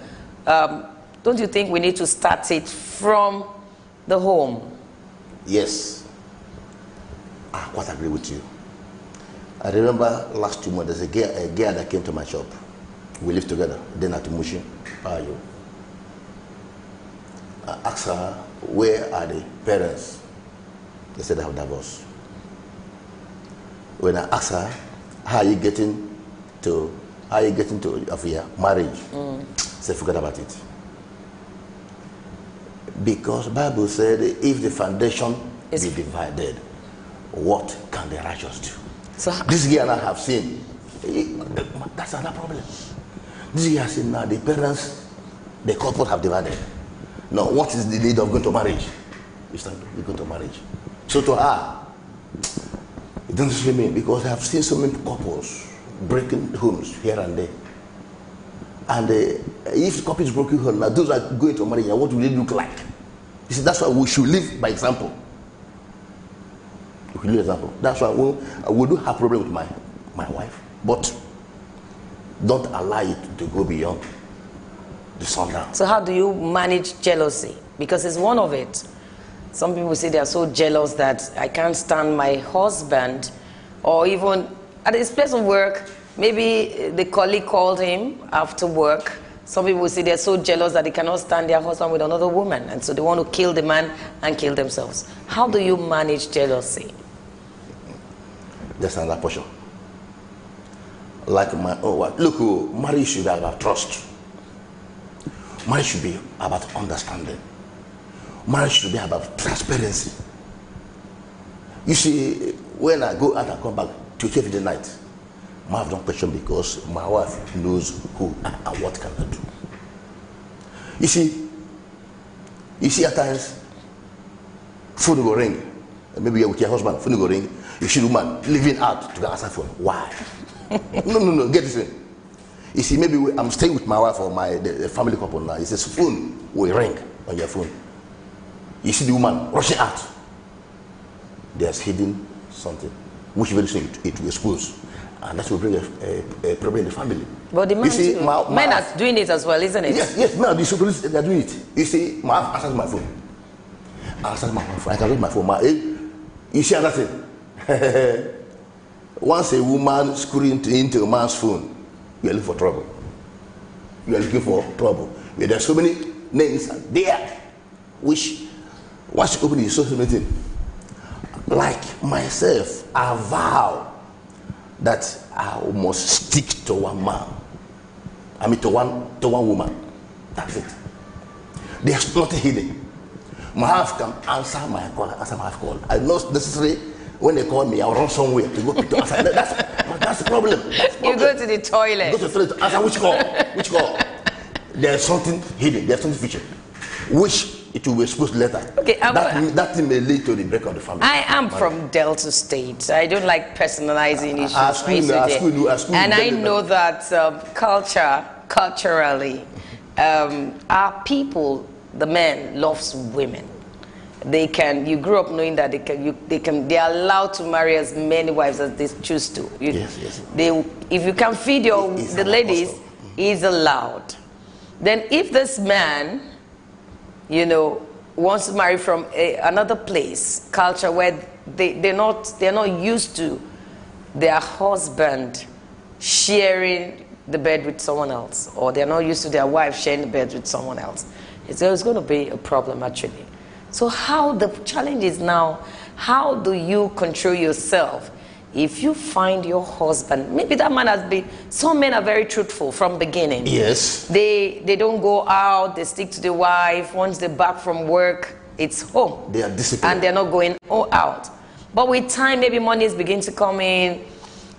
Speaker 1: Don't you think we need to start it from the home?
Speaker 5: Yes. I quite agree with you. I remember last 2 months, there's a girl that came to my shop. We lived together, then at Mushi. How are you? I asked her, where are the parents? They said they have divorced. When I asked her, how are you getting to your marriage? She said, forget about it. Because the Bible said, if the foundation be divided, what can the righteous do? So this girl I have seen, that's another problem. This girl has seen now the parents, the couple have divided. Now, what is the need of going to marriage? It's time to go to marriage. So to her, it doesn't scare me, because I have seen so many couples breaking homes here and there. And if the couple is broken home, now those are going to marriage, what will they look like? You see, that's why we should live by example. We should live by example. That's why we do have problem with my wife, but don't allow it to go beyond the sundown.
Speaker 1: So how do you manage jealousy? Because it's one of it. Some people say they are so jealous that I can't stand my husband, or even at his place of work, maybe the colleague called him after work. Some people say they're so jealous that they cannot stand their husband with another woman, and so they want to kill the man and kill themselves. How do you manage jealousy?
Speaker 5: That's another portion. Like look, marriage should be about trust. Marriage should be about understanding. Marriage should be about transparency. You see, when I go out and come back to church in the night, my wife don't question, because my wife knows who and what can I do. You see at times, phone will ring. Maybe you're with your husband, phone will ring. You see the woman living out to go answer phone. Why? No, get this in. You see, maybe I'm staying with my wife or the family couple now. He says, phone will ring on your phone. You see the woman rushing out. There's hidden something, which very soon it will expose. And that will bring a problem in the family.
Speaker 1: But the man men are doing it as well, isn't it?
Speaker 5: Yes, men are doing it. You see, my wife answers my phone. I can read my phone. You see another thing? Once a woman screwed into a man's phone, you are looking for trouble. You are looking for trouble. There are so many names there, which once you open it, you saw so many things. Like myself, I vow that I must stick to one man. I mean to one woman. That's it. There's nothing hidden. My wife can answer my call, answer my call. I not necessarily when they call me, I'll run somewhere to go pick to answer. That's the problem.
Speaker 1: You go to the toilet.
Speaker 5: Go to the toilet to answer which call? Which call? There's something hidden, there's something featured, which it will be exposed later.
Speaker 1: Okay,
Speaker 5: that thing may lead to the break of the family.
Speaker 1: I am from Delta State. I don't like personalizing issues. And I know that culturally, our people, the men, loves women. You grew up knowing that they are allowed to marry as many wives as they choose to.
Speaker 5: Yes.
Speaker 1: If you can feed the ladies, is allowed. Then if this man, wants to marry from another place, culture where they're not used to their husband sharing the bed with someone else, or they're not used to their wife sharing the bed with someone else, it's going to be a problem actually. So the challenge is now, how do you control yourself? If you find your husband, maybe that man has been, some men are very truthful from beginning.
Speaker 5: Yes.
Speaker 1: They don't go out, they stick to the wife. Once they're back from work, it's home.
Speaker 5: They are disciplined.
Speaker 1: And they're not going out. But with time, maybe monies begin to come in,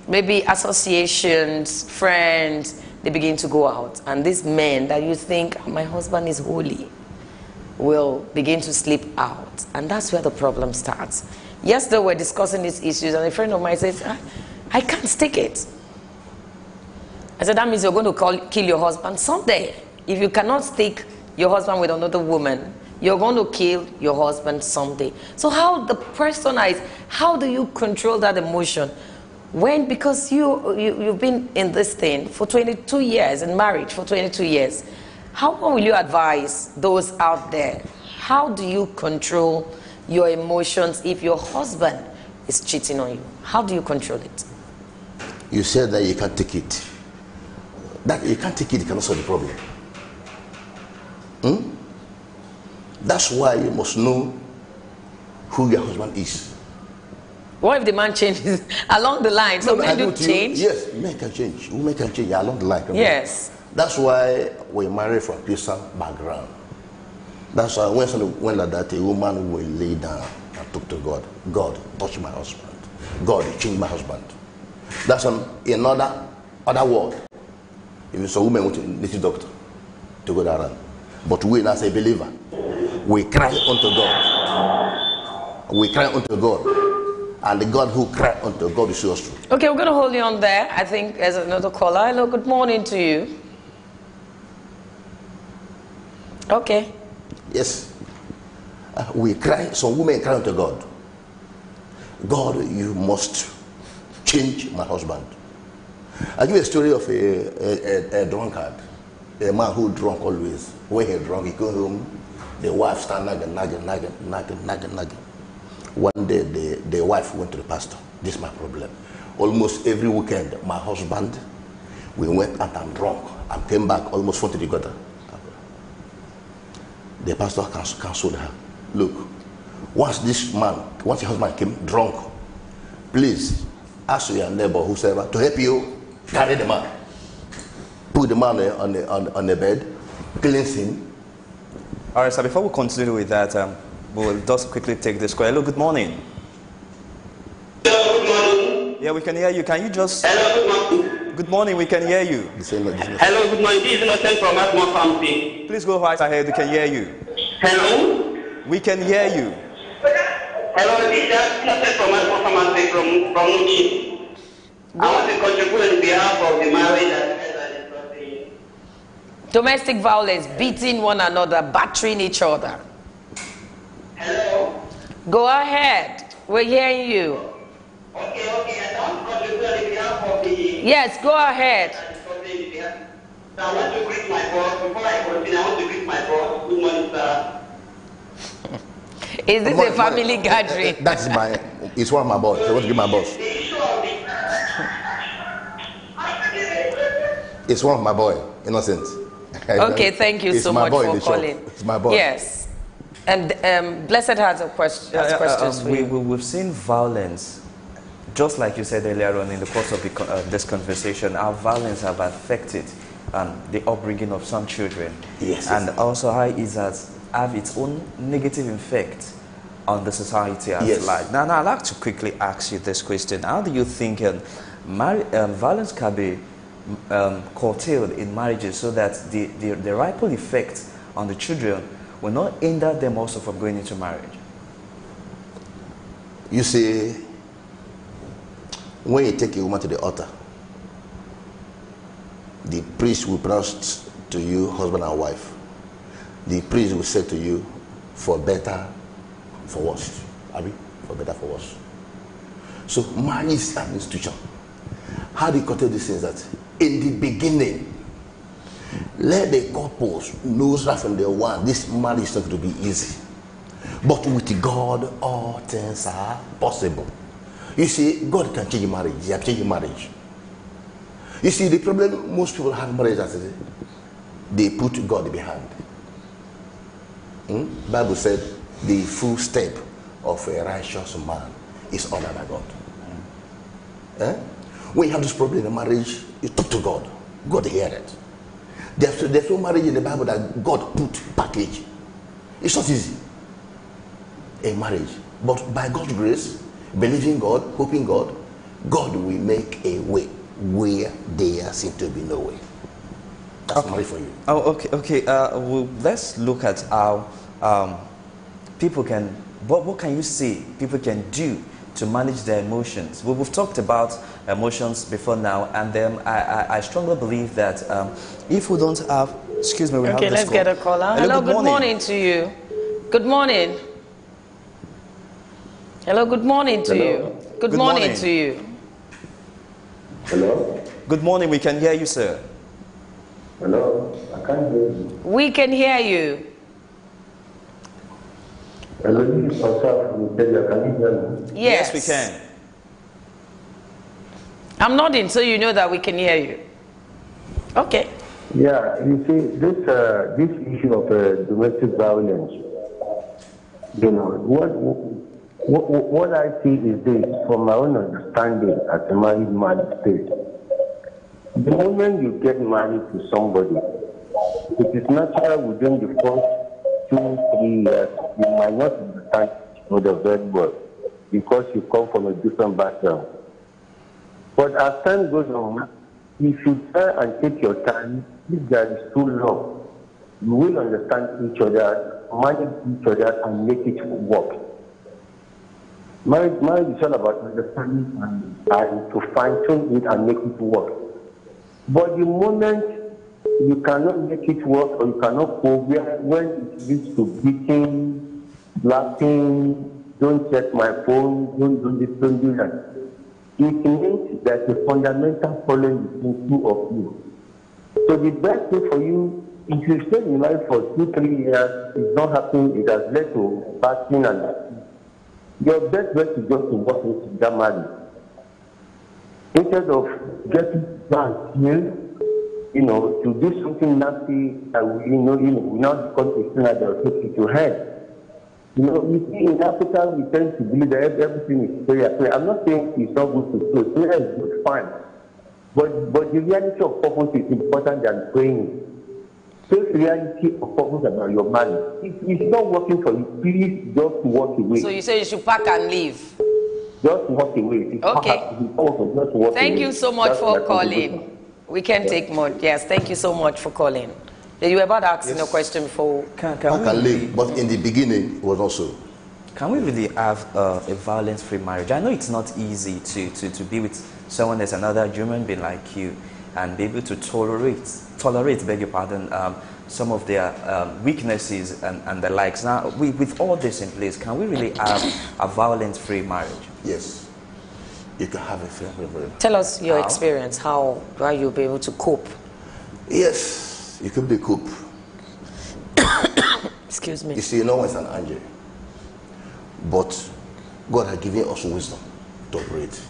Speaker 1: maybe associations, friends, they begin to go out. And these men that you think, my husband is holy, will begin to slip out. And that's where the problem starts. Yesterday we were discussing these issues and a friend of mine says, I can't stick it. I said, that means you're going to kill your husband someday. If you cannot stick your husband with another woman, you're going to kill your husband someday. So how the person is, how do you control that emotion? Because you've been in this thing for 22 years, in marriage for 22 years. How will you advise those out there? How do you control your emotions if your husband is cheating on you? How do you control it?
Speaker 5: You said that you can't take it. That you can't take it, you cannot solve the problem. That's why you must know who your husband is.
Speaker 1: What if the man changes along the line? So men do change?
Speaker 5: Yes, men can change. Women can change along the line.
Speaker 1: Yes.
Speaker 5: That's why we marry from Christian background. That's why when someone went like that, a woman will lay down and talk to God. God, touch my husband. God, change my husband. That's another word. If it's a woman went to the native doctor to go around. But we, as a believer, we cry unto God. We cry unto God. And the God who cry unto God is yours true.
Speaker 1: Okay, we're going to hold you on there. I think there's another caller. Hello, good morning to you. Okay.
Speaker 5: Yes. We cry, some women cry unto God. God, you must change my husband. I'll give you a story of a drunkard. A man who drunk always. When he drunk, he go home, the wife start nagging. One day, the wife went to the pastor. This is my problem. Almost every weekend, my husband, we went and I'm drunk. I came back almost 40 to the gutter. The pastor counseled her. Look, once your husband came drunk, please ask your neighbor, whosoever, to help you carry the man. Put the man on the bed, cleanse him.
Speaker 2: All right, so before we continue with that, we'll just quickly take this call. Hello, good morning.
Speaker 11: Hello, good morning.
Speaker 2: Yeah, we can hear you. Can you just...
Speaker 11: Hello, good morning.
Speaker 2: Good morning, we can hear you.
Speaker 11: Hello, good morning. This is Innocent from Atmore County.
Speaker 2: Please go right ahead, we can hear you.
Speaker 11: Hello?
Speaker 2: We can hear you.
Speaker 11: Hello, this is Innocent from Atmore County from Uchi. I want to contribute on behalf of the marriage that
Speaker 1: domestic violence, beating one another, battering each other.
Speaker 11: Hello?
Speaker 1: Go ahead. We're hearing you.
Speaker 11: Okay. I want to contribute on behalf of the...
Speaker 1: Yes, go ahead.
Speaker 11: I want to greet my boss. Before I continue, I want to greet my boss. Good morning, sir.
Speaker 1: Is this a family gathering?
Speaker 5: That's It's one of my boys. I want to give my boss. It's one of my boy, innocent.
Speaker 1: Okay, thank you so much for calling.
Speaker 5: It's my boy.
Speaker 1: Yes. And Blessed has questions for you.
Speaker 2: We've seen violence, just like you said earlier on in the course of this conversation, how violence have affected the upbringing of some children.
Speaker 5: Yes.
Speaker 2: And also how it has have its own negative effect on the society as large. Now, I'd like to quickly ask you this question. How do you think violence can be curtailed in marriages so that the ripple effect on the children will not hinder them also from going into marriage?
Speaker 5: You see, when you take a woman to the altar, the priest will pronounce to you husband and wife. The priest will say to you, for better, for worse. For better, for worse. So marriage is an institution. How do you curtail these things? That in the beginning, let the couples know that from the one, this marriage is not going to be easy. But with God, all things are possible. You see, God can change marriage. He has changed marriage. You see, the problem most people have marriage is they put God behind. Bible said the full step of a righteous man is honored by God. When you have this problem in marriage, you talk to God. God hears it. There's no marriage in the Bible that God put package. It's not easy. A marriage. But by God's grace, believing God, hoping God, God will make a way where there seems to be no way. That's marriage for you.
Speaker 2: Oh, okay. Well, let's look at how people can. What can you see people can do to manage their emotions? Well, we've talked about emotions before now, and then I strongly believe that if we don't have, excuse me, we have this
Speaker 1: let's get a caller. Hello, good morning to you. Good morning. Hello, good morning to you. Good morning to you.
Speaker 12: Hello?
Speaker 2: Good morning, we can hear you, sir.
Speaker 12: Hello? I can't hear you.
Speaker 1: We can hear you.
Speaker 12: Hello, this is Osaf from Italia. Can you hear me?
Speaker 1: Yes,
Speaker 2: we can.
Speaker 1: I'm nodding so you know that we can hear you. Okay.
Speaker 12: Yeah, you see, this issue of domestic violence, you know, what I see is this, from my own understanding as a married man state. The moment you get married to somebody, it is natural within the first 2-3 years, you might not understand each other very well because you come from a different background. But as time goes on, if you try and take your time, if there is too long, you will understand each other, manage each other, and make it work. Marriage is all about understanding and to fine-tune it and make it work. But the moment you cannot make it work or you cannot go when it leads to beating, laughing, don't check my phone, don't do that, it means there's a fundamental problem between two of you. So the best thing for you, if you stay in life for 2-3 years, it's not happening, it has led to fasting and your best bet is just to walk into that marriage. Instead of getting plans here, to do something nasty that will not become a sin that will take you to hell. You see, in Africa, we tend to believe that everything is prayer. I'm not saying it's not good to pray. Prayer is good, fine. But the reality of purpose is important than praying. Take reality of purpose about your marriage. If it's not working for you, please just walk away.
Speaker 1: So you say you should pack and leave?
Speaker 12: Just walk away.
Speaker 1: Okay. Thank you so much for calling. We can take more. Yes, thank you so much for calling. You were about asking a question before.
Speaker 5: Can leave, but in the beginning, it was also.
Speaker 2: Can we really have a violence-free marriage? I know it's not easy to be with someone that's another human being like you and be able to tolerate, beg your pardon, some of their weaknesses and the likes. Now, with all this in place, can we really have a violence-free marriage?
Speaker 5: Yes. You can have a free marriage.
Speaker 1: Tell us your experience. How you'll be able to cope?
Speaker 5: Yes, you could be cope.
Speaker 1: Excuse me.
Speaker 5: You see, no one's an angel. But God has given us wisdom to operate.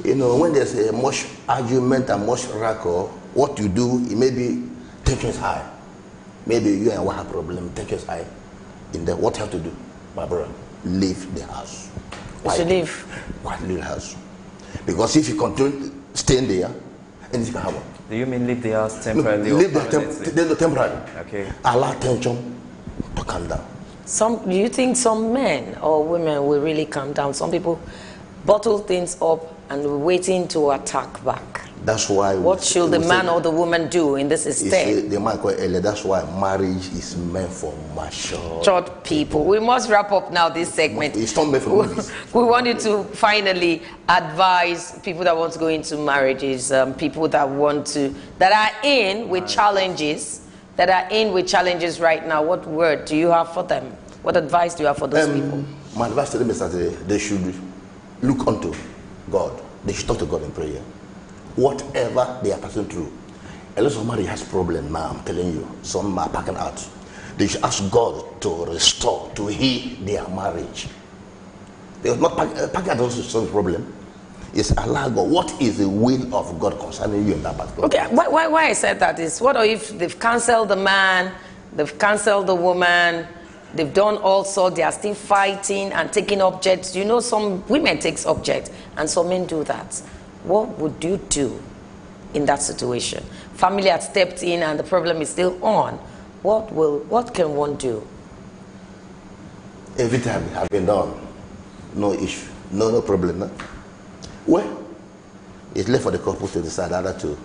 Speaker 5: You know, when there's a much argument and much rancor, what you do, it may be tensions high. Maybe you and what have problem, tensions high. In the what you have to do, my brother, leave the house.
Speaker 1: You should leave.
Speaker 5: Why leave the house? Because if you continue staying there, anything can happen.
Speaker 2: Do you mean leave the house temporarily?
Speaker 5: No, leave the temporarily.
Speaker 2: Okay.
Speaker 5: Allow tension to calm down.
Speaker 1: Do you think some men or women will really calm down? Some people bottle things up and we're waiting to attack back.
Speaker 5: That's why.
Speaker 1: What should the man or the woman do in this state?
Speaker 5: The man called earlier. That's why marriage is meant for mature
Speaker 1: people. We must wrap up now this segment.
Speaker 5: It's not meant for movies.
Speaker 1: We want you to finally advise people that want to go into marriages, people that are in with challenges, right now. What word do you have for them? What advice do you have for those people?
Speaker 5: My advice to them is that they should look unto God. They should talk to God in prayer. Whatever they are passing through. A lot of marriage has problem now, I'm telling you. Some are packing out. They should ask God to restore, to heal their marriage. Because not packing out doesn't solve the problem. It's allow God. What is the will of God concerning you in that particular
Speaker 1: Okay, why I said that is, what if they've cancelled the man, they've cancelled the woman, they've done all sorts, they are still fighting and taking objects. You know, some women take objects and some men do that. What would you do in that situation? Family had stepped in and the problem is still on. What can one do?
Speaker 5: Everything has been done. No issue. No problem. No? Well, it's left for the couple to decide either to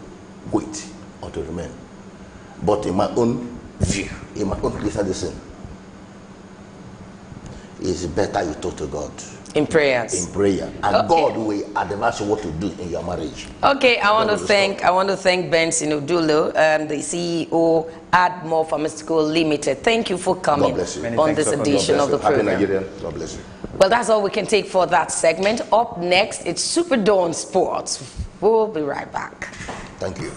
Speaker 5: wait or to remain. But in my own view, in my own place, it's better you talk to God.
Speaker 1: In prayers.
Speaker 5: In prayer. And okay. God will advise you what to do in your marriage.
Speaker 1: Okay, I want to thank Benson Udulo, the CEO, Admore Pharmaceutical Limited. Thank you for coming on this edition of the program.
Speaker 5: Happy Nigerian. God bless you.
Speaker 1: Well, that's all we can take for that segment. Up next, it's SuperDawn Sports. We'll be right back.
Speaker 5: Thank you.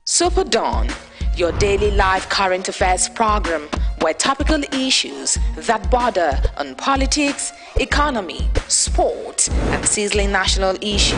Speaker 3: SuperDawn, your daily live current affairs program, where topical issues that border on politics, economy, sport, and sizzling national issues